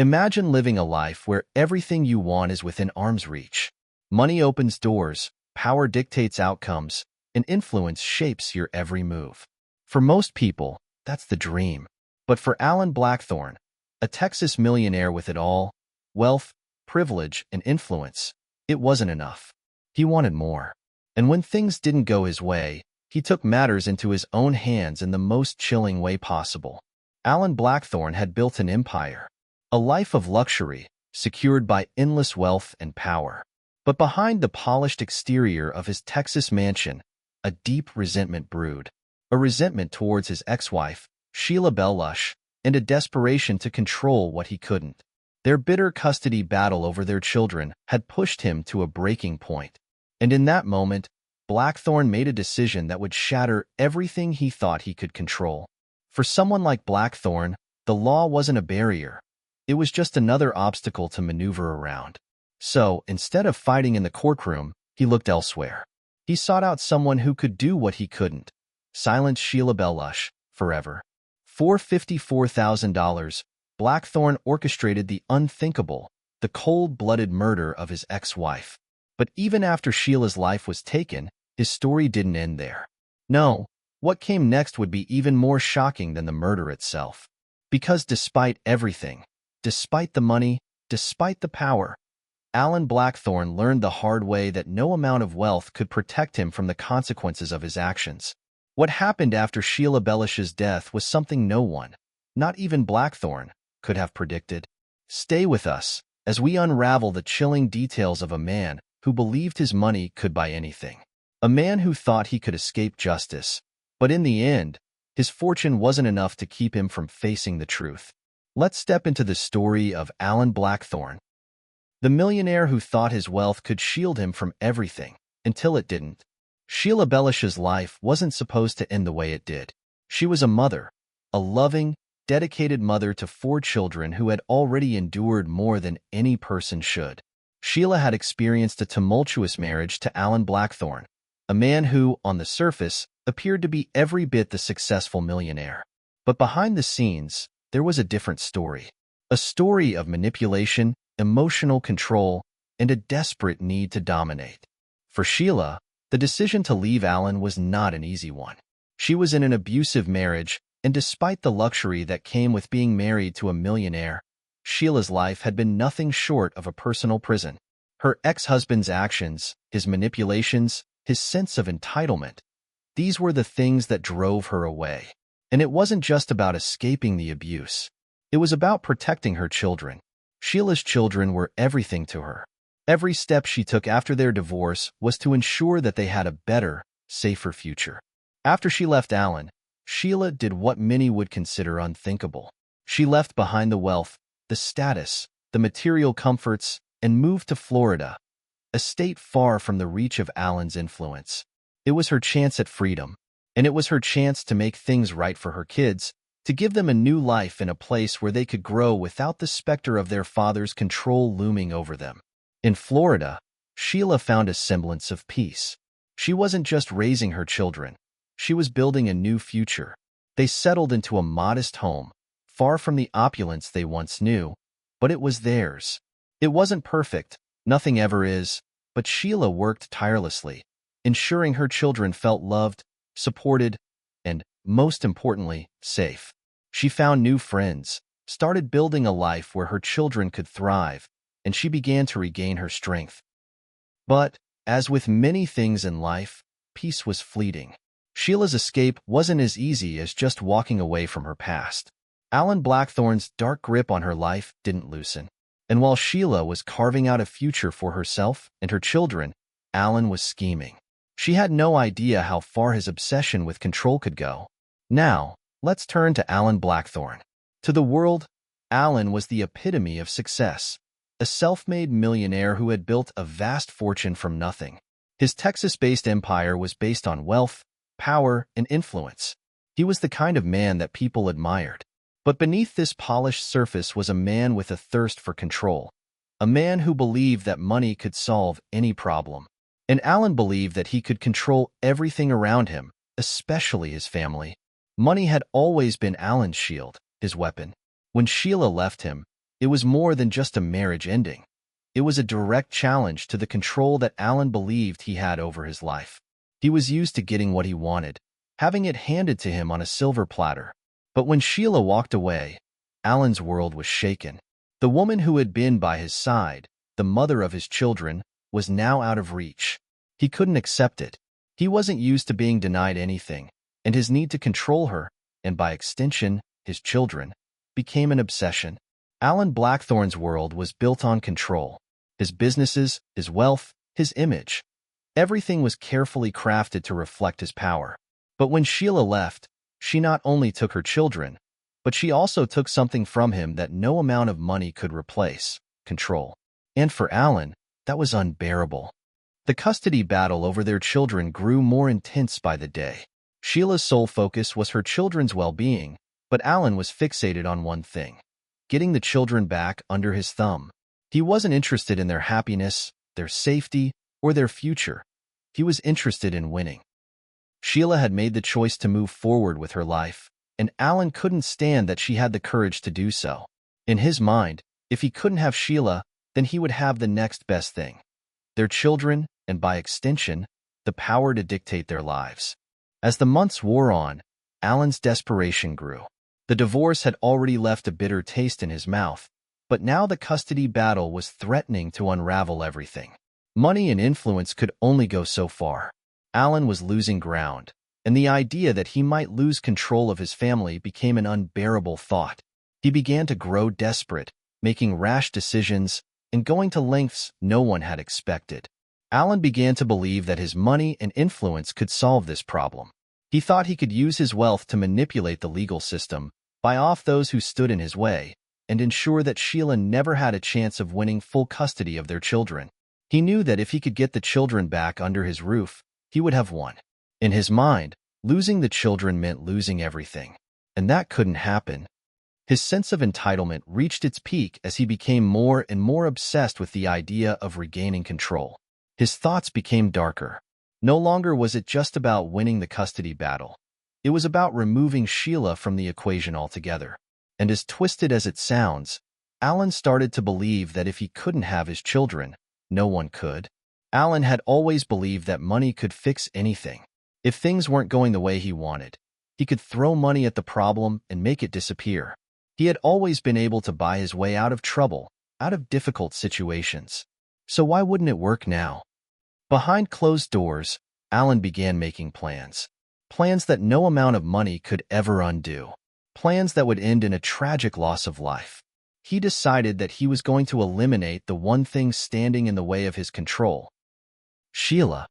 Imagine living a life where everything you want is within arm's reach. Money opens doors, power dictates outcomes, and influence shapes your every move. For most people, that's the dream. But for Allen Blackthorne, a Texas millionaire with it all, wealth, privilege, and influence, it wasn't enough. He wanted more. And when things didn't go his way, he took matters into his own hands in the most chilling way possible. Allen Blackthorne had built an empire, a life of luxury, secured by endless wealth and power. But behind the polished exterior of his Texas mansion, a deep resentment brewed. A resentment towards his ex-wife, Sheila Bellush, and a desperation to control what he couldn't. Their bitter custody battle over their children had pushed him to a breaking point. And in that moment, Blackthorne made a decision that would shatter everything he thought he could control. For someone like Blackthorne, the law wasn't a barrier. It was just another obstacle to maneuver around. So, instead of fighting in the courtroom, he looked elsewhere. He sought out someone who could do what he couldn't. Silence Sheila Bellush, forever. For $54,000, Blackthorne orchestrated the unthinkable, the cold-blooded murder of his ex-wife. But even after Sheila's life was taken, his story didn't end there. No, what came next would be even more shocking than the murder itself. Because despite everything, despite the money, despite the power, Allen Blackthorne learned the hard way that no amount of wealth could protect him from the consequences of his actions. What happened after Sheila Bellush's death was something no one, not even Blackthorne, could have predicted. Stay with us as we unravel the chilling details of a man who believed his money could buy anything. A man who thought he could escape justice, but in the end, his fortune wasn't enough to keep him from facing the truth. Let's step into the story of Allen Blackthorne, the millionaire who thought his wealth could shield him from everything, until it didn't. Sheila Bellush's life wasn't supposed to end the way it did. She was a mother, a loving, dedicated mother to 4 children who had already endured more than any person should. Sheila had experienced a tumultuous marriage to Allen Blackthorne, a man who, on the surface, appeared to be every bit the successful millionaire. But behind the scenes, there was a different story. A story of manipulation, emotional control, and a desperate need to dominate. For Sheila, the decision to leave Allen was not an easy one. She was in an abusive marriage, and despite the luxury that came with being married to a millionaire, Sheila's life had been nothing short of a personal prison. Her ex-husband's actions, his manipulations, his sense of entitlement, these were the things that drove her away. And it wasn't just about escaping the abuse. It was about protecting her children. Sheila's children were everything to her. Every step she took after their divorce was to ensure that they had a better, safer future. After she left Allen, Sheila did what many would consider unthinkable. She left behind the wealth, the status, the material comforts, and moved to Florida, a state far from the reach of Allen's influence. It was her chance at freedom, and it was her chance to make things right for her kids, to give them a new life in a place where they could grow without the specter of their father's control looming over them. In Florida, Sheila found a semblance of peace. She wasn't just raising her children. She was building a new future. They settled into a modest home, far from the opulence they once knew, but it was theirs. It wasn't perfect, nothing ever is, but Sheila worked tirelessly, ensuring her children felt loved, supported, and, most importantly, safe. She found new friends, started building a life where her children could thrive, and she began to regain her strength. But, as with many things in life, peace was fleeting. Sheila's escape wasn't as easy as just walking away from her past. Allen Blackthorne's dark grip on her life didn't loosen. And while Sheila was carving out a future for herself and her children, Allen was scheming. She had no idea how far his obsession with control could go. Now, let's turn to Allen Blackthorne. To the world, Allen was the epitome of success. A self-made millionaire who had built a vast fortune from nothing. His Texas-based empire was based on wealth, power, and influence. He was the kind of man that people admired. But beneath this polished surface was a man with a thirst for control. A man who believed that money could solve any problem. And Allen believed that he could control everything around him, especially his family. Money had always been Allen's shield, his weapon. When Sheila left him, It was more than just a marriage ending. It was a direct challenge to the control that Allen believed he had over his life. He was used to getting what he wanted, having it handed to him on a silver platter. But when Sheila walked away, Allen's world was shaken. The woman who had been by his side, the mother of his children, was now out of reach. He couldn't accept it. He wasn't used to being denied anything, and his need to control her, and by extension, his children, became an obsession. Allen Blackthorne's world was built on control. His businesses, his wealth, his image. Everything was carefully crafted to reflect his power. But when Sheila left, she not only took her children, but she also took something from him that no amount of money could replace: control. And for Allen, that was unbearable. The custody battle over their children grew more intense by the day. Sheila's sole focus was her children's well-being, but Allen was fixated on one thing: getting the children back under his thumb. He wasn't interested in their happiness, their safety, or their future. He was interested in winning. Sheila had made the choice to move forward with her life, and Allen couldn't stand that she had the courage to do so. In his mind, if he couldn't have Sheila, then he would have the next best thing: their children, and by extension, the power to dictate their lives. As the months wore on, Allen's desperation grew. The divorce had already left a bitter taste in his mouth, but now the custody battle was threatening to unravel everything. Money and influence could only go so far. Allen was losing ground, and the idea that he might lose control of his family became an unbearable thought. He began to grow desperate, making rash decisions and going to lengths no one had expected. Allen began to believe that his money and influence could solve this problem. He thought he could use his wealth to manipulate the legal system, buy off those who stood in his way, and ensure that Sheila never had a chance of winning full custody of their children. He knew that if he could get the children back under his roof, he would have won. In his mind, losing the children meant losing everything, and that couldn't happen. His sense of entitlement reached its peak as he became more and more obsessed with the idea of regaining control. His thoughts became darker. No longer was it just about winning the custody battle. It was about removing Sheila from the equation altogether. And as twisted as it sounds, Allen started to believe that if he couldn't have his children, no one could. Allen had always believed that money could fix anything. If things weren't going the way he wanted, he could throw money at the problem and make it disappear. He had always been able to buy his way out of trouble, out of difficult situations. So why wouldn't it work now? Behind closed doors, Allen began making plans. Plans that no amount of money could ever undo. Plans that would end in a tragic loss of life. He decided that he was going to eliminate the one thing standing in the way of his control: Sheila.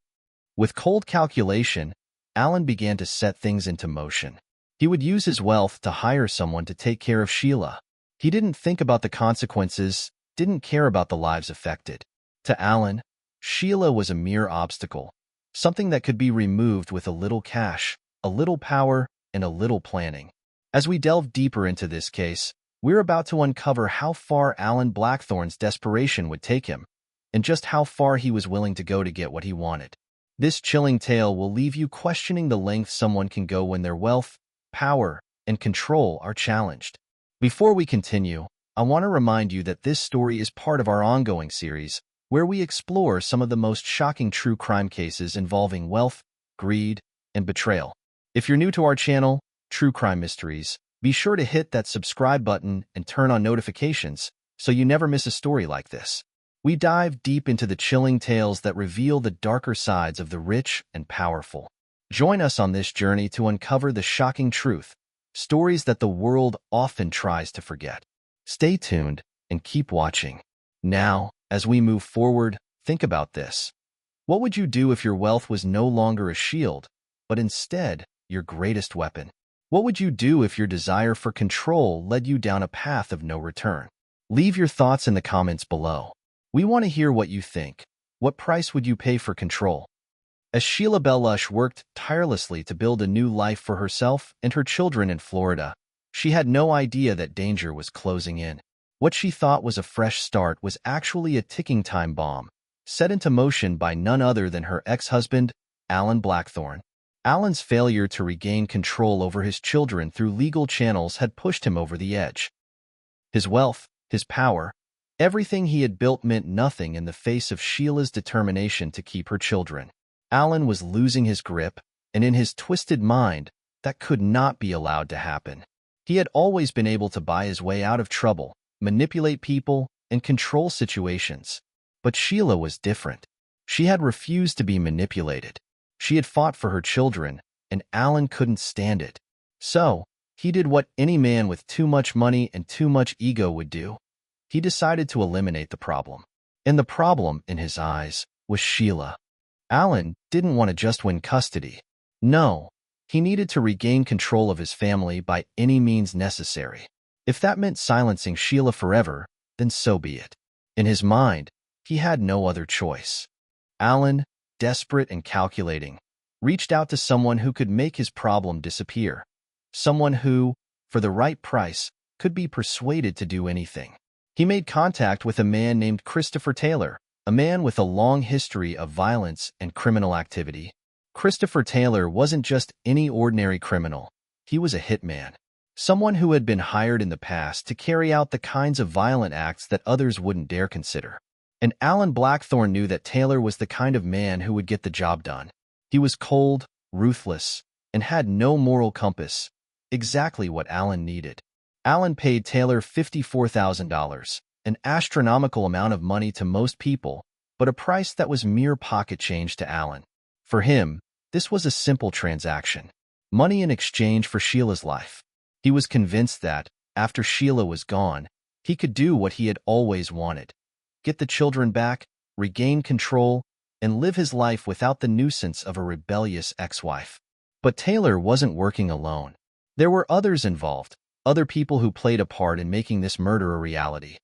With cold calculation, Allen began to set things into motion. He would use his wealth to hire someone to take care of Sheila. He didn't think about the consequences, didn't care about the lives affected. To Allen, Sheila was a mere obstacle, something that could be removed with a little cash, a little power, and a little planning. As we delve deeper into this case, we're about to uncover how far Allen Blackthorne's desperation would take him, and just how far he was willing to go to get what he wanted. This chilling tale will leave you questioning the length someone can go when their wealth, power, and control are challenged. Before we continue, I want to remind you that this story is part of our ongoing series, where we explore some of the most shocking true crime cases involving wealth, greed, and betrayal. If you're new to our channel, True Crime Mysteries, be sure to hit that subscribe button and turn on notifications so you never miss a story like this. We dive deep into the chilling tales that reveal the darker sides of the rich and powerful. Join us on this journey to uncover the shocking truth, stories that the world often tries to forget. Stay tuned and keep watching. Now, as we move forward, think about this. What would you do if your wealth was no longer a shield, but instead your greatest weapon? What would you do if your desire for control led you down a path of no return? Leave your thoughts in the comments below. We want to hear what you think. What price would you pay for control? As Sheila Bellush worked tirelessly to build a new life for herself and her children in Florida, she had no idea that danger was closing in. What she thought was a fresh start was actually a ticking time bomb, set into motion by none other than her ex-husband, Allen Blackthorne. Allen's failure to regain control over his children through legal channels had pushed him over the edge. His wealth, his power. Everything he had built meant nothing in the face of Sheila's determination to keep her children. Allen was losing his grip, and in his twisted mind, that could not be allowed to happen. He had always been able to buy his way out of trouble, manipulate people, and control situations. But Sheila was different. She had refused to be manipulated. She had fought for her children, and Allen couldn't stand it. So, he did what any man with too much money and too much ego would do. He decided to eliminate the problem. And the problem, in his eyes, was Sheila. Allen didn't want to just win custody. No, he needed to regain control of his family by any means necessary. If that meant silencing Sheila forever, then so be it. In his mind, he had no other choice. Allen, desperate and calculating, reached out to someone who could make his problem disappear. Someone who, for the right price, could be persuaded to do anything. He made contact with a man named Christopher Taylor, a man with a long history of violence and criminal activity. Christopher Taylor wasn't just any ordinary criminal. He was a hitman, someone who had been hired in the past to carry out the kinds of violent acts that others wouldn't dare consider. And Allen Blackthorne knew that Taylor was the kind of man who would get the job done. He was cold, ruthless, and had no moral compass, exactly what Allen needed. Allen paid Taylor $54,000, an astronomical amount of money to most people, but a price that was mere pocket change to Allen. For him, this was a simple transaction. Money in exchange for Sheila's life. He was convinced that, after Sheila was gone, he could do what he had always wanted. Get the children back, regain control, and live his life without the nuisance of a rebellious ex-wife. But Taylor wasn't working alone. There were others involved, other people who played a part in making this murder a reality.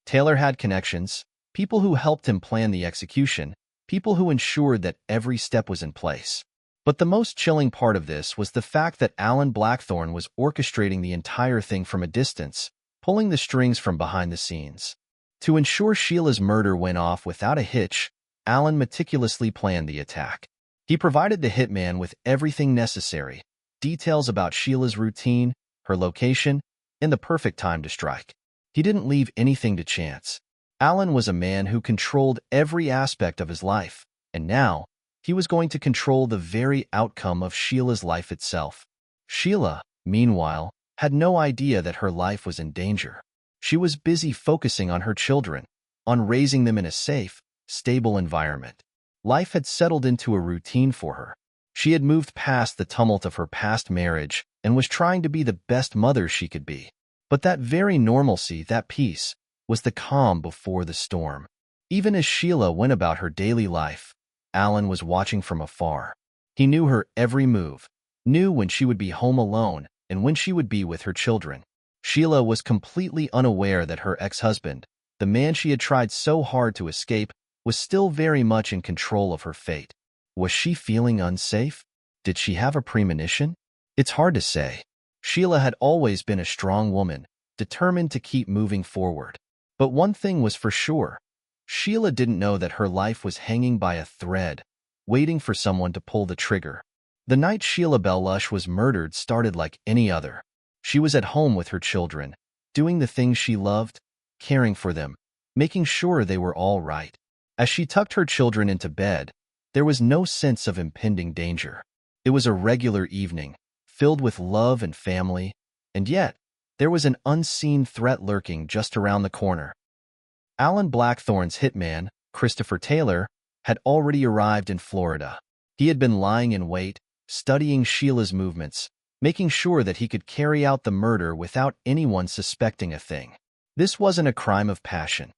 Taylor had connections, people who helped him plan the execution, people who ensured that every step was in place. But the most chilling part of this was the fact that Allen Blackthorne was orchestrating the entire thing from a distance, pulling the strings from behind the scenes. To ensure Sheila's murder went off without a hitch, Allen meticulously planned the attack. He provided the hitman with everything necessary, details about Sheila's routine, her location, and the perfect time to strike. He didn't leave anything to chance. Allen was a man who controlled every aspect of his life, and now, he was going to control the very outcome of Sheila's life itself. Sheila, meanwhile, had no idea that her life was in danger. She was busy focusing on her children, on raising them in a safe, stable environment. Life had settled into a routine for her. She had moved past the tumult of her past marriage and was trying to be the best mother she could be. But that very normalcy, that peace, was the calm before the storm. Even as Sheila went about her daily life, Allen was watching from afar. He knew her every move, knew when she would be home alone and when she would be with her children. Sheila was completely unaware that her ex-husband, the man she had tried so hard to escape, was still very much in control of her fate. Was she feeling unsafe? Did she have a premonition? It's hard to say. Sheila had always been a strong woman, determined to keep moving forward. But one thing was for sure. Sheila didn't know that her life was hanging by a thread, waiting for someone to pull the trigger. The night Sheila Bellush was murdered started like any other. She was at home with her children, doing the things she loved, caring for them, making sure they were all right. As she tucked her children into bed, there was no sense of impending danger. It was a regular evening, filled with love and family, and yet, there was an unseen threat lurking just around the corner. Allen Blackthorne's hitman, Christopher Taylor, had already arrived in Florida. He had been lying in wait, studying Sheila's movements, making sure that he could carry out the murder without anyone suspecting a thing. This wasn't a crime of passion.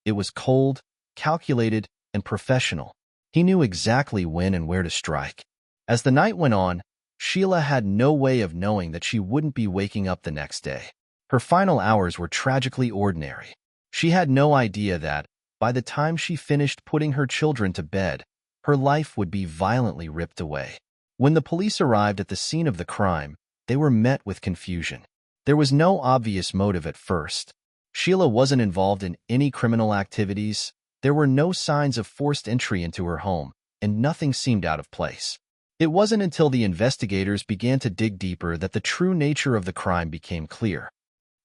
It was cold, calculated, and professional. He knew exactly when and where to strike. As the night went on, Sheila had no way of knowing that she wouldn't be waking up the next day. Her final hours were tragically ordinary. She had no idea that, by the time she finished putting her children to bed, her life would be violently ripped away. When the police arrived at the scene of the crime, they were met with confusion. There was no obvious motive at first. Sheila wasn't involved in any criminal activities. There were no signs of forced entry into her home, and nothing seemed out of place. It wasn't until the investigators began to dig deeper that the true nature of the crime became clear.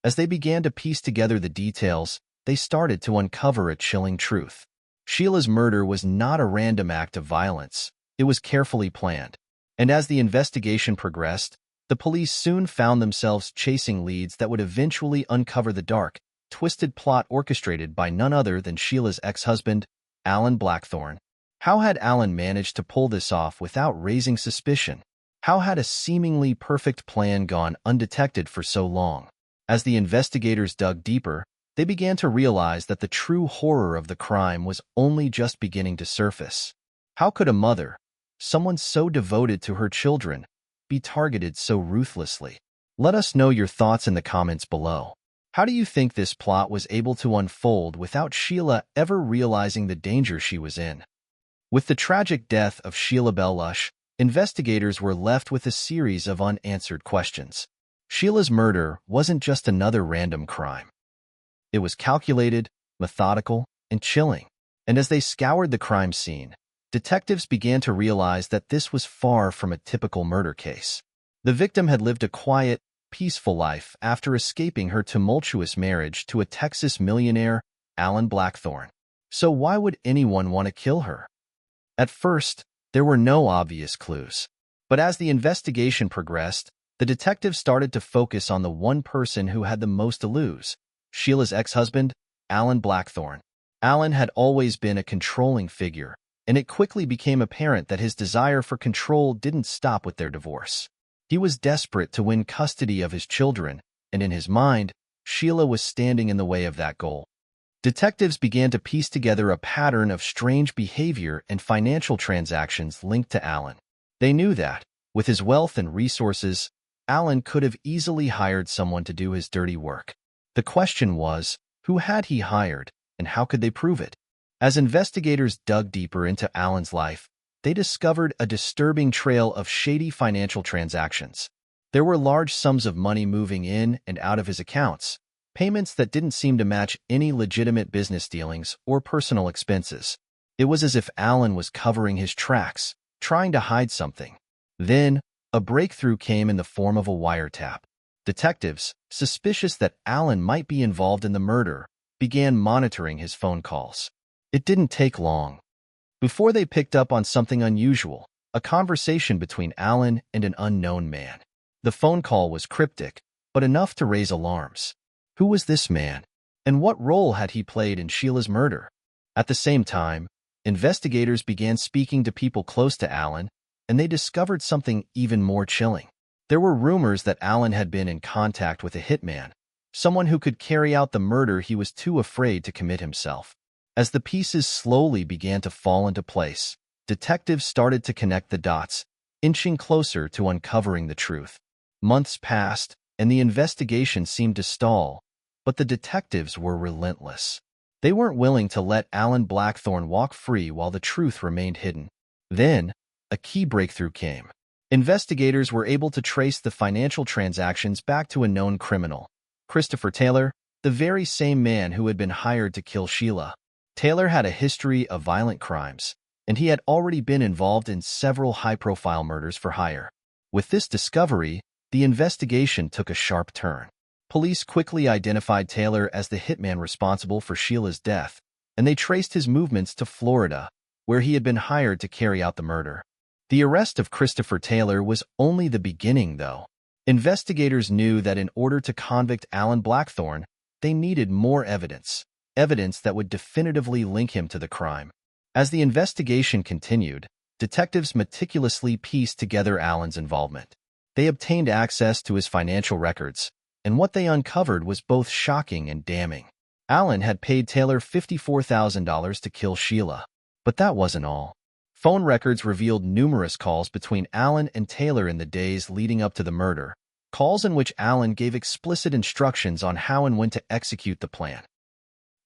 As they began to piece together the details, they started to uncover a chilling truth. Sheila's murder was not a random act of violence. It was carefully planned. And as the investigation progressed, the police soon found themselves chasing leads that would eventually uncover the dark, twisted plot orchestrated by none other than Sheila's ex-husband, Allen Blackthorne. How had Allen managed to pull this off without raising suspicion? How had a seemingly perfect plan gone undetected for so long? As the investigators dug deeper, they began to realize that the true horror of the crime was only just beginning to surface. How could a mother, someone so devoted to her children, be targeted so ruthlessly? Let us know your thoughts in the comments below. How do you think this plot was able to unfold without Sheila ever realizing the danger she was in? With the tragic death of Sheila Bellush, investigators were left with a series of unanswered questions. Sheila's murder wasn't just another random crime. It was calculated, methodical, and chilling. And as they scoured the crime scene, detectives began to realize that this was far from a typical murder case. The victim had lived a quiet, peaceful life after escaping her tumultuous marriage to a Texas millionaire, Allen Blackthorne. So why would anyone want to kill her? At first, there were no obvious clues. But as the investigation progressed, the detectives started to focus on the one person who had the most to lose: Sheila's ex-husband, Allen Blackthorne. Allen had always been a controlling figure, and it quickly became apparent that his desire for control didn't stop with their divorce. He was desperate to win custody of his children, and in his mind, Sheila was standing in the way of that goal. Detectives began to piece together a pattern of strange behavior and financial transactions linked to Allen. They knew that, with his wealth and resources, Allen could have easily hired someone to do his dirty work. The question was, who had he hired, and how could they prove it? As investigators dug deeper into Allen's life, they discovered a disturbing trail of shady financial transactions. There were large sums of money moving in and out of his accounts, payments that didn't seem to match any legitimate business dealings or personal expenses. It was as if Allen was covering his tracks, trying to hide something. Then, a breakthrough came in the form of a wiretap. Detectives, suspicious that Allen might be involved in the murder, began monitoring his phone calls. It didn't take long before they picked up on something unusual: a conversation between Allen and an unknown man. The phone call was cryptic, but enough to raise alarms. Who was this man, and what role had he played in Sheila's murder? At the same time, investigators began speaking to people close to Allen, and they discovered something even more chilling. There were rumors that Allen had been in contact with a hitman, someone who could carry out the murder he was too afraid to commit himself. As the pieces slowly began to fall into place, detectives started to connect the dots, inching closer to uncovering the truth. Months passed, and the investigation seemed to stall, but the detectives were relentless. They weren't willing to let Allen Blackthorne walk free while the truth remained hidden. Then, a key breakthrough came. Investigators were able to trace the financial transactions back to a known criminal, Christopher Taylor, the very same man who had been hired to kill Sheila. Taylor had a history of violent crimes, and he had already been involved in several high-profile murders for hire. With this discovery, the investigation took a sharp turn. Police quickly identified Taylor as the hitman responsible for Sheila's death, and they traced his movements to Florida, where he had been hired to carry out the murder. The arrest of Christopher Taylor was only the beginning, though. Investigators knew that in order to convict Allen Blackthorne, they needed more evidence that would definitively link him to the crime. As the investigation continued, detectives meticulously pieced together Allen's involvement. They obtained access to his financial records, and what they uncovered was both shocking and damning. Allen had paid Taylor $54,000 to kill Sheila. But that wasn't all. Phone records revealed numerous calls between Allen and Taylor in the days leading up to the murder, calls in which Allen gave explicit instructions on how and when to execute the plan.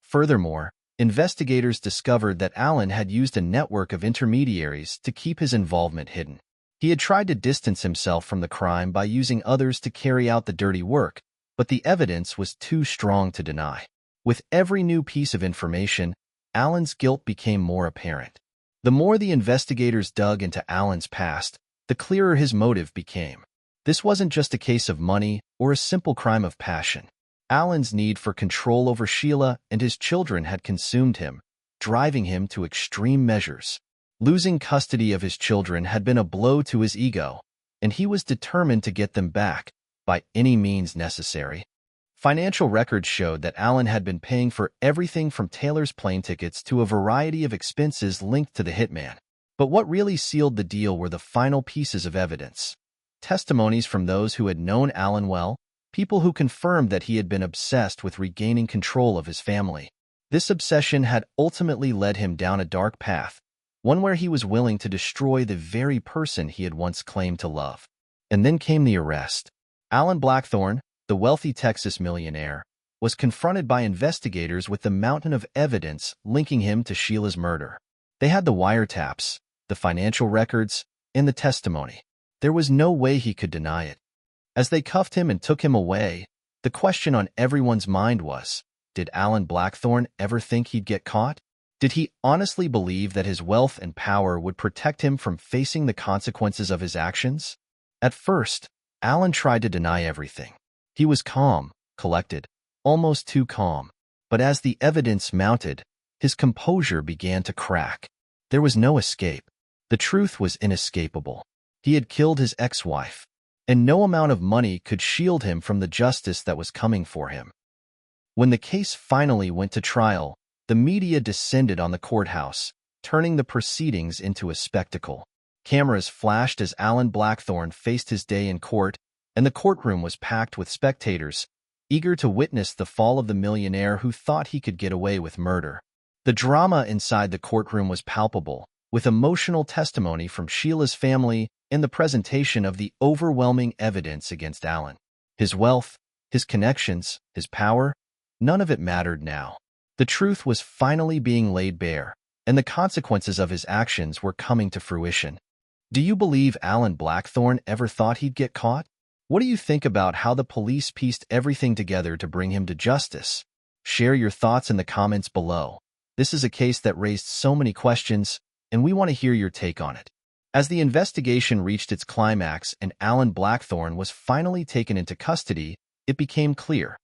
Furthermore, investigators discovered that Allen had used a network of intermediaries to keep his involvement hidden. He had tried to distance himself from the crime by using others to carry out the dirty work, but the evidence was too strong to deny. With every new piece of information, Allen's guilt became more apparent. The more the investigators dug into Allen's past, the clearer his motive became. This wasn't just a case of money or a simple crime of passion. Allen's need for control over Sheila and his children had consumed him, driving him to extreme measures. Losing custody of his children had been a blow to his ego, and he was determined to get them back by any means necessary. Financial records showed that Allen had been paying for everything from Taylor's plane tickets to a variety of expenses linked to the hitman. But what really sealed the deal were the final pieces of evidence. Testimonies from those who had known Allen well, people who confirmed that he had been obsessed with regaining control of his family. This obsession had ultimately led him down a dark path, one where he was willing to destroy the very person he had once claimed to love. And then came the arrest. Allen Blackthorne, the wealthy Texas millionaire, was confronted by investigators with the mountain of evidence linking him to Sheila's murder. They had the wiretaps, the financial records, and the testimony. There was no way he could deny it. As they cuffed him and took him away, the question on everyone's mind was, did Allen Blackthorne ever think he'd get caught? Did he honestly believe that his wealth and power would protect him from facing the consequences of his actions? At first, Allen tried to deny everything. He was calm, collected, almost too calm. But as the evidence mounted, his composure began to crack. There was no escape. The truth was inescapable. He had killed his ex-wife, and no amount of money could shield him from the justice that was coming for him. When the case finally went to trial, the media descended on the courthouse, turning the proceedings into a spectacle. Cameras flashed as Allen Blackthorne faced his day in court, and the courtroom was packed with spectators, eager to witness the fall of the millionaire who thought he could get away with murder. The drama inside the courtroom was palpable, with emotional testimony from Sheila's family and the presentation of the overwhelming evidence against Allen. His wealth, his connections, his power, none of it mattered now. The truth was finally being laid bare, and the consequences of his actions were coming to fruition. Do you believe Allen Blackthorne ever thought he'd get caught? What do you think about how the police pieced everything together to bring him to justice? Share your thoughts in the comments below. This is a case that raised so many questions, and we want to hear your take on it. As the investigation reached its climax and Allen Blackthorne was finally taken into custody, it became clear.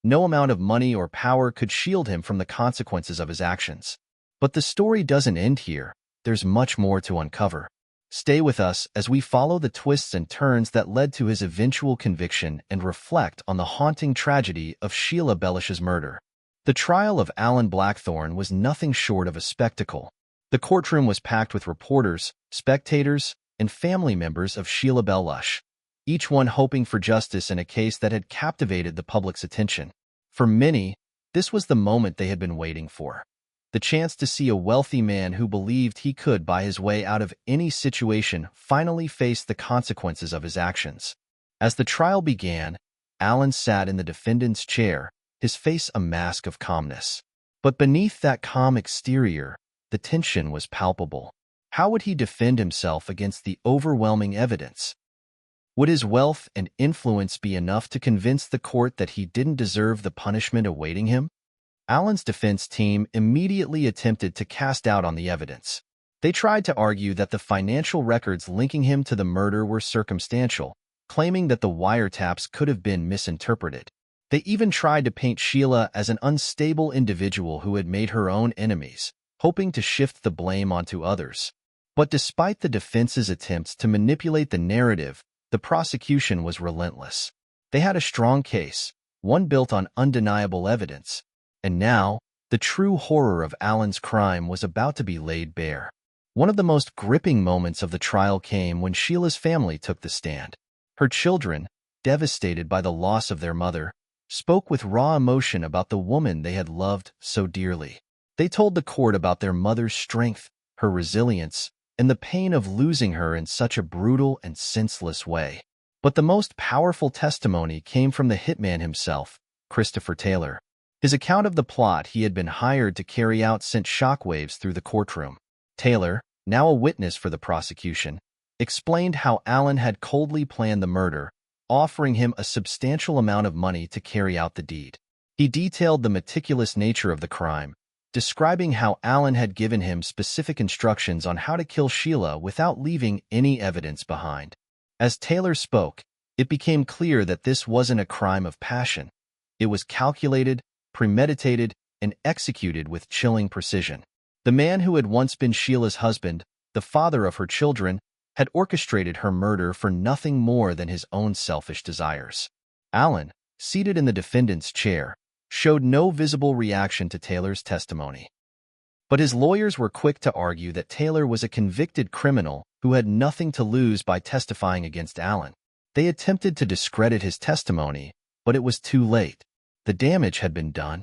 No amount of money or power could shield him from the consequences of his actions. But the story doesn't end here. There's much more to uncover. Stay with us as we follow the twists and turns that led to his eventual conviction and reflect on the haunting tragedy of Sheila Bellush's murder. The trial of Allen Blackthorne was nothing short of a spectacle. The courtroom was packed with reporters, spectators, and family members of Sheila Bellush, each one hoping for justice in a case that had captivated the public's attention. For many, this was the moment they had been waiting for. The chance to see a wealthy man who believed he could buy his way out of any situation finally face the consequences of his actions. As the trial began, Allen sat in the defendant's chair, his face a mask of calmness. But beneath that calm exterior, the tension was palpable. How would he defend himself against the overwhelming evidence? Would his wealth and influence be enough to convince the court that he didn't deserve the punishment awaiting him? Allen's defense team immediately attempted to cast doubt on the evidence. They tried to argue that the financial records linking him to the murder were circumstantial, claiming that the wiretaps could have been misinterpreted. They even tried to paint Sheila as an unstable individual who had made her own enemies, hoping to shift the blame onto others. But despite the defense's attempts to manipulate the narrative, the prosecution was relentless. They had a strong case, one built on undeniable evidence. And now, the true horror of Allen's crime was about to be laid bare. One of the most gripping moments of the trial came when Sheila's family took the stand. Her children, devastated by the loss of their mother, spoke with raw emotion about the woman they had loved so dearly. They told the court about their mother's strength, her resilience, and the pain of losing her in such a brutal and senseless way. But the most powerful testimony came from the hitman himself, Christopher Taylor. His account of the plot he had been hired to carry out sent shockwaves through the courtroom. Taylor, now a witness for the prosecution, explained how Allen had coldly planned the murder, offering him a substantial amount of money to carry out the deed. He detailed the meticulous nature of the crime, describing how Allen had given him specific instructions on how to kill Sheila without leaving any evidence behind. As Taylor spoke, it became clear that this wasn't a crime of passion. It was calculated, premeditated, and executed with chilling precision. The man who had once been Sheila's husband, the father of her children, had orchestrated her murder for nothing more than his own selfish desires. Allen, seated in the defendant's chair, showed no visible reaction to Taylor's testimony. But his lawyers were quick to argue that Taylor was a convicted criminal who had nothing to lose by testifying against Allen. They attempted to discredit his testimony, but it was too late. The damage had been done.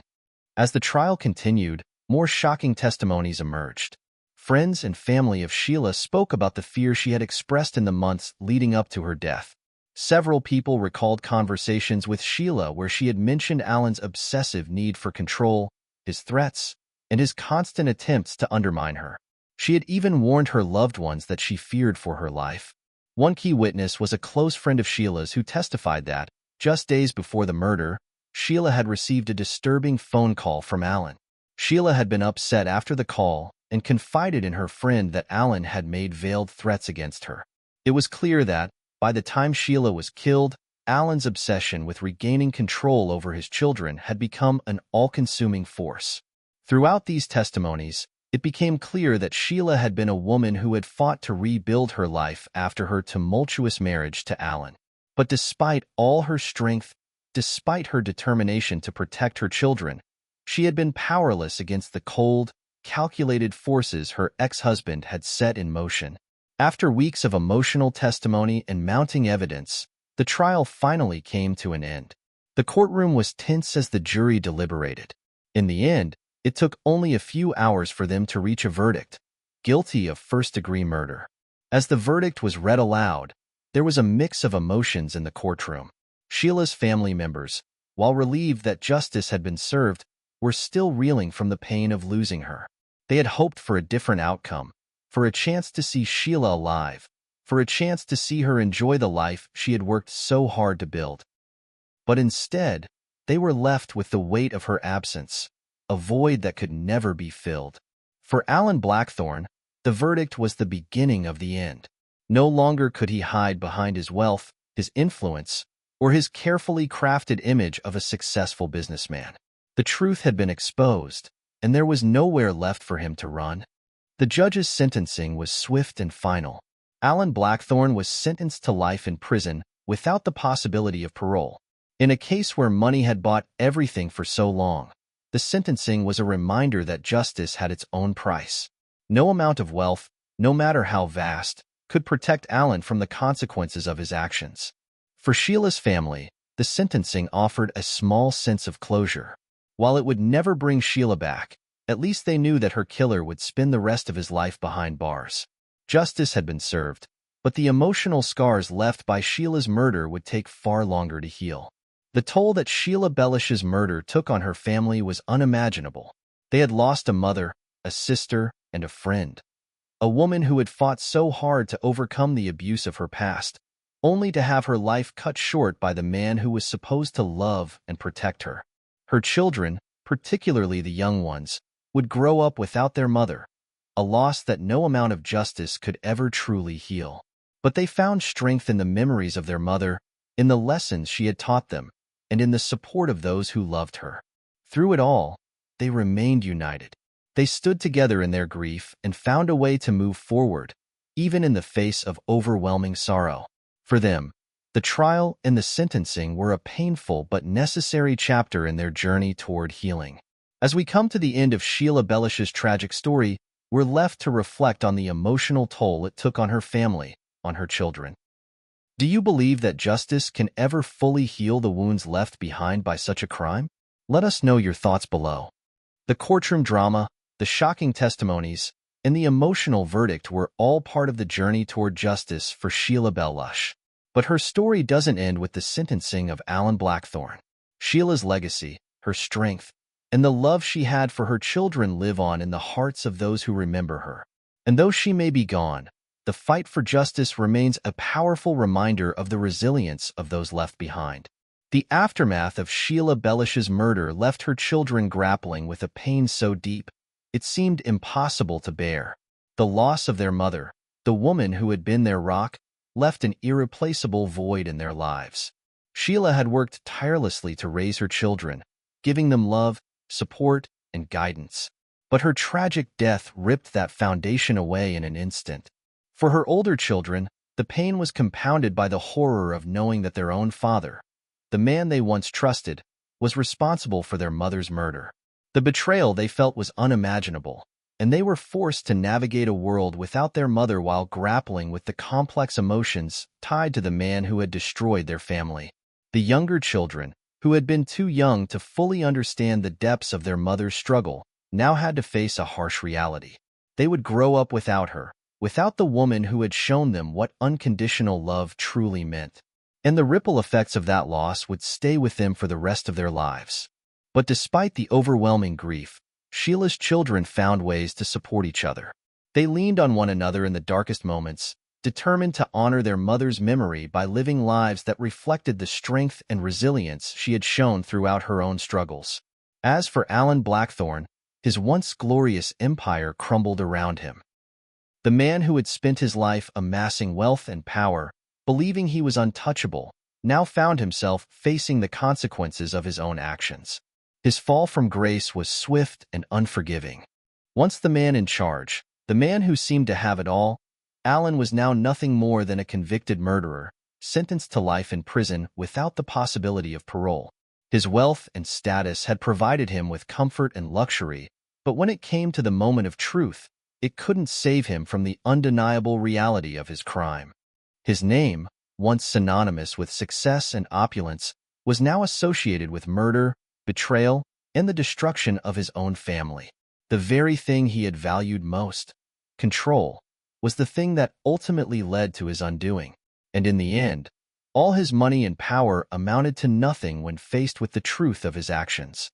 As the trial continued, more shocking testimonies emerged. Friends and family of Sheila spoke about the fear she had expressed in the months leading up to her death. Several people recalled conversations with Sheila where she had mentioned Allen's obsessive need for control, his threats, and his constant attempts to undermine her. She had even warned her loved ones that she feared for her life. One key witness was a close friend of Sheila's who testified that, just days before the murder, Sheila had received a disturbing phone call from Allen. Sheila had been upset after the call and confided in her friend that Allen had made veiled threats against her. It was clear that, by the time Sheila was killed, Allen's obsession with regaining control over his children had become an all-consuming force. Throughout these testimonies, it became clear that Sheila had been a woman who had fought to rebuild her life after her tumultuous marriage to Allen. But despite all her strength, despite her determination to protect her children, she had been powerless against the cold, calculated forces her ex-husband had set in motion. After weeks of emotional testimony and mounting evidence, the trial finally came to an end. The courtroom was tense as the jury deliberated. In the end, it took only a few hours for them to reach a verdict: guilty of first-degree murder. As the verdict was read aloud, there was a mix of emotions in the courtroom. Sheila's family members, while relieved that justice had been served, were still reeling from the pain of losing her. They had hoped for a different outcome, for a chance to see Sheila alive, for a chance to see her enjoy the life she had worked so hard to build. But instead, they were left with the weight of her absence, a void that could never be filled. For Allen Blackthorne, the verdict was the beginning of the end. No longer could he hide behind his wealth, his influence, or his carefully crafted image of a successful businessman. The truth had been exposed, and there was nowhere left for him to run. The judge's sentencing was swift and final. Allen Blackthorne was sentenced to life in prison without the possibility of parole. In a case where money had bought everything for so long, the sentencing was a reminder that justice had its own price. No amount of wealth, no matter how vast, could protect Allen from the consequences of his actions. For Sheila's family, the sentencing offered a small sense of closure. While it would never bring Sheila back, at least they knew that her killer would spend the rest of his life behind bars. Justice had been served, but the emotional scars left by Sheila's murder would take far longer to heal. The toll that Sheila Bellush's murder took on her family was unimaginable. They had lost a mother, a sister, and a friend. A woman who had fought so hard to overcome the abuse of her past, only to have her life cut short by the man who was supposed to love and protect her. Her children, particularly the young ones, would grow up without their mother, a loss that no amount of justice could ever truly heal. But they found strength in the memories of their mother, in the lessons she had taught them, and in the support of those who loved her. Through it all, they remained united. They stood together in their grief and found a way to move forward, even in the face of overwhelming sorrow. For them, the trial and the sentencing were a painful but necessary chapter in their journey toward healing. As we come to the end of Sheila Bellush's tragic story, we're left to reflect on the emotional toll it took on her family, on her children. Do you believe that justice can ever fully heal the wounds left behind by such a crime? Let us know your thoughts below. The courtroom drama, the shocking testimonies, and the emotional verdict were all part of the journey toward justice for Sheila Bellush. But her story doesn't end with the sentencing of Allen Blackthorne. Sheila's legacy, her strength, and the love she had for her children live on in the hearts of those who remember her. And though she may be gone, the fight for justice remains a powerful reminder of the resilience of those left behind. The aftermath of Sheila Bellush's murder left her children grappling with a pain so deep, it seemed impossible to bear. The loss of their mother, the woman who had been their rock, left an irreplaceable void in their lives. Sheila had worked tirelessly to raise her children, giving them love, support, and guidance. But her tragic death ripped that foundation away in an instant. For her older children, the pain was compounded by the horror of knowing that their own father, the man they once trusted, was responsible for their mother's murder. The betrayal they felt was unimaginable, and they were forced to navigate a world without their mother while grappling with the complex emotions tied to the man who had destroyed their family. The younger children, who had been too young to fully understand the depths of their mother's struggle, now had to face a harsh reality. They would grow up without her, without the woman who had shown them what unconditional love truly meant. And the ripple effects of that loss would stay with them for the rest of their lives. But despite the overwhelming grief, Sheila's children found ways to support each other. They leaned on one another in the darkest moments, determined to honor their mother's memory by living lives that reflected the strength and resilience she had shown throughout her own struggles. As for Allen Blackthorne, his once glorious empire crumbled around him. The man who had spent his life amassing wealth and power, believing he was untouchable, now found himself facing the consequences of his own actions. His fall from grace was swift and unforgiving. Once the man in charge, the man who seemed to have it all, Allen was now nothing more than a convicted murderer, sentenced to life in prison without the possibility of parole. His wealth and status had provided him with comfort and luxury, but when it came to the moment of truth, it couldn't save him from the undeniable reality of his crime. His name, once synonymous with success and opulence, was now associated with murder, betrayal, and the destruction of his own family. The very thing he had valued most, control, was the thing that ultimately led to his undoing. And in the end, all his money and power amounted to nothing when faced with the truth of his actions.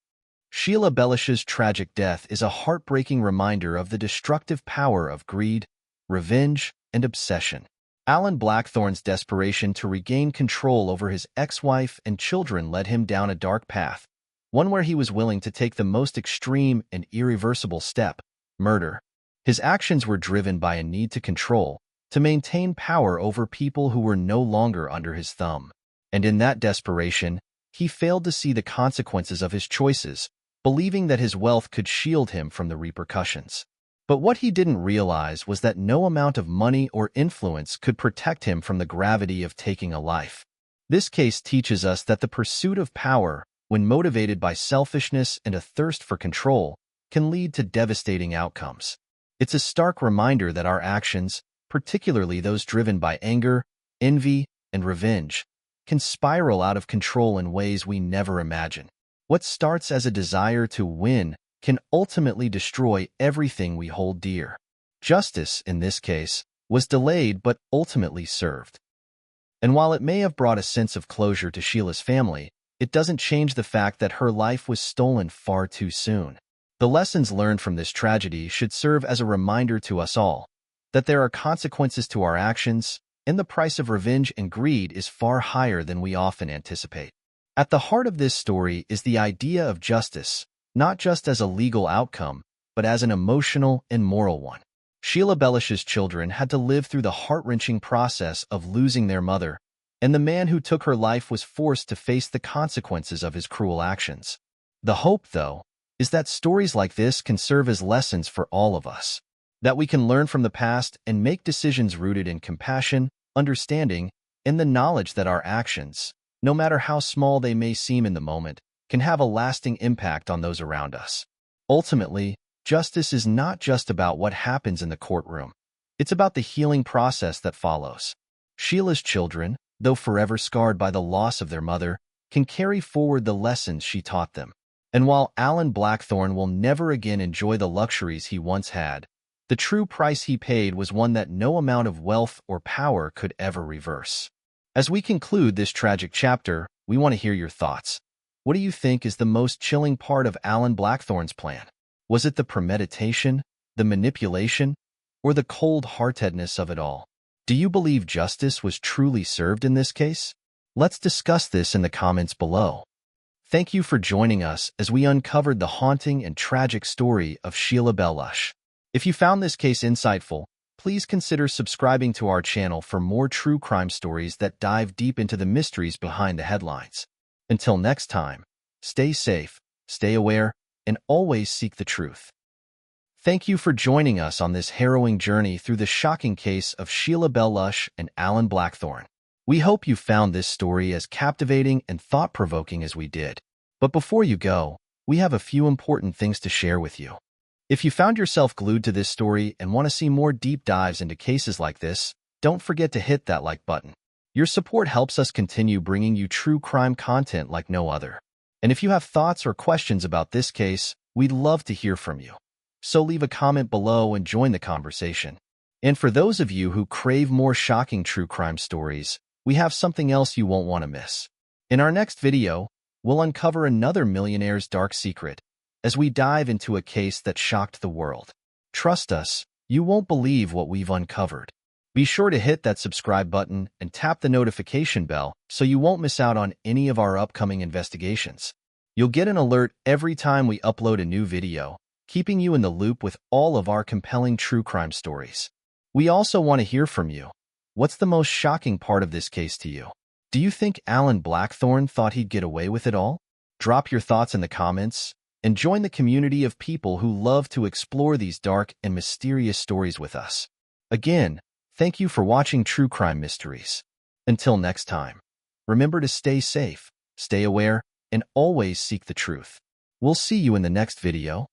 Sheila Bellush's tragic death is a heartbreaking reminder of the destructive power of greed, revenge, and obsession. Allen Blackthorne's desperation to regain control over his ex-wife and children led him down a dark path, one where he was willing to take the most extreme and irreversible step, murder. His actions were driven by a need to control, to maintain power over people who were no longer under his thumb. And in that desperation, he failed to see the consequences of his choices, believing that his wealth could shield him from the repercussions. But what he didn't realize was that no amount of money or influence could protect him from the gravity of taking a life. This case teaches us that the pursuit of power, when motivated by selfishness and a thirst for control, can lead to devastating outcomes. It's a stark reminder that our actions, particularly those driven by anger, envy, and revenge, can spiral out of control in ways we never imagine. What starts as a desire to win can ultimately destroy everything we hold dear. Justice, in this case, was delayed but ultimately served. And while it may have brought a sense of closure to Sheila's family, it doesn't change the fact that her life was stolen far too soon. The lessons learned from this tragedy should serve as a reminder to us all that there are consequences to our actions, and the price of revenge and greed is far higher than we often anticipate. At the heart of this story is the idea of justice, not just as a legal outcome, but as an emotional and moral one. Sheila Bellush's children had to live through the heart-wrenching process of losing their mother, and the man who took her life was forced to face the consequences of his cruel actions. The hope, though, is that stories like this can serve as lessons for all of us, that we can learn from the past and make decisions rooted in compassion, understanding, and the knowledge that our actions, no matter how small they may seem in the moment, can have a lasting impact on those around us. Ultimately, justice is not just about what happens in the courtroom. It's about the healing process that follows. Sheila's children, though forever scarred by the loss of their mother, can carry forward the lessons she taught them. And while Allen Blackthorne will never again enjoy the luxuries he once had, the true price he paid was one that no amount of wealth or power could ever reverse. As we conclude this tragic chapter, we want to hear your thoughts. What do you think is the most chilling part of Allen Blackthorne's plan? Was it the premeditation, the manipulation, or the cold-heartedness of it all? Do you believe justice was truly served in this case? Let's discuss this in the comments below. Thank you for joining us as we uncovered the haunting and tragic story of Sheila Bellush. If you found this case insightful, please consider subscribing to our channel for more true crime stories that dive deep into the mysteries behind the headlines. Until next time, stay safe, stay aware, and always seek the truth. Thank you for joining us on this harrowing journey through the shocking case of Sheila Bellush and Allen Blackthorne. We hope you found this story as captivating and thought-provoking as we did. But before you go, we have a few important things to share with you. If you found yourself glued to this story and want to see more deep dives into cases like this, don't forget to hit that like button. Your support helps us continue bringing you true crime content like no other. And if you have thoughts or questions about this case, we'd love to hear from you. So leave a comment below and join the conversation. And for those of you who crave more shocking true crime stories, we have something else you won't want to miss. In our next video, we'll uncover another millionaire's dark secret as we dive into a case that shocked the world. Trust us, you won't believe what we've uncovered. Be sure to hit that subscribe button and tap the notification bell so you won't miss out on any of our upcoming investigations. You'll get an alert every time we upload a new video, keeping you in the loop with all of our compelling true crime stories. We also want to hear from you. What's the most shocking part of this case to you? Do you think Allen Blackthorne thought he'd get away with it all? Drop your thoughts in the comments and join the community of people who love to explore these dark and mysterious stories with us. Again, thank you for watching True Crime Mysteries. Until next time, remember to stay safe, stay aware, and always seek the truth. We'll see you in the next video.